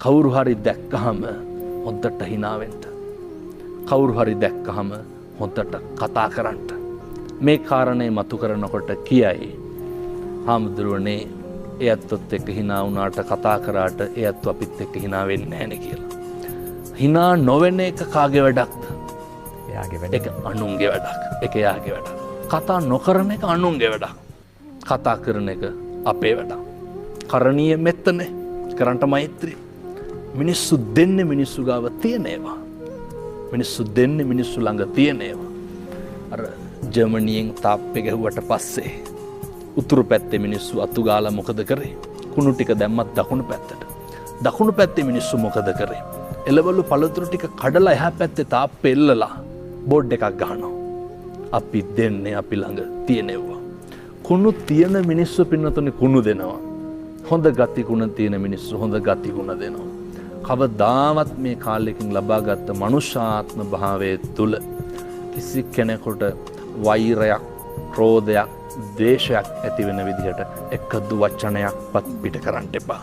කවුරු හරි දැක්කහම හොඳට hina වෙන්න. කවුරු හරි දැක්කහම හොඳට කතා කරන්න. මේ කාරණේ මතු කරනකොට කියයි හාමුදුරුවනේ එයත්වත් එක්ක hina වුණාට කතා කරාට එයත් අපිත් එක්ක hina වෙන්නේ නැහැ නේ කියලා. hina නොවෙන එක කාගේ වැඩක්ද? එයාගේ වැඩ. ඒක අනුන්ගේ වැඩක්. ඒක එයාගේ වැඩක්. කතා නොකරන එක අනුන්ගේ වැඩක්. කතා කරන එක අපේ වැඩක්. කරණීය මෙත්තනේ. කරන්ට මෛත්‍රී. මිනිස්සු දෙන්නේ මිනිස්සු ගාව තියෙන ඒවා. මිනිස්සු දෙන්නේ මිනිස්සු ළඟ තියෙන ඒවා. අර ජර්මනියෙන් තාප්පේ ගැහුවට පස්සේ උතුරු පැත්තේ මිනිස්සු අතු ගාලා මොකද කරේ? කුණු ටික දැම්මත් දකුණු පැත්තට. දකුණු පැත්තේ මිනිස්සු මොකද කරේ? එළවලු පළතුරු ටික කඩලා එහා පැත්තේ තාප්පේ එල්ලලා බෝඩ් එකක් ගහනවා. අපි දෙන්නේ අපි ළඟ තියෙනවා. කුණු තියෙන මිනිස්සු පින්නතුනේ කුණු දෙනවා. හොඳ ගති ගුණ තියෙන මිනිස්සු හොඳ ගති ගුණ දෙනවා. කවදාවත් මේ කාලෙකින් ලබාගත් මනුෂ්‍යාත්ම භාවයේ තුල කිසි කෙනෙකුට වෛරයක්, ක්‍රෝධයක්, ද්වේෂයක් ඇති වෙන විදිහට එකදු වචනයක්වත් පිට කරන්න එපා.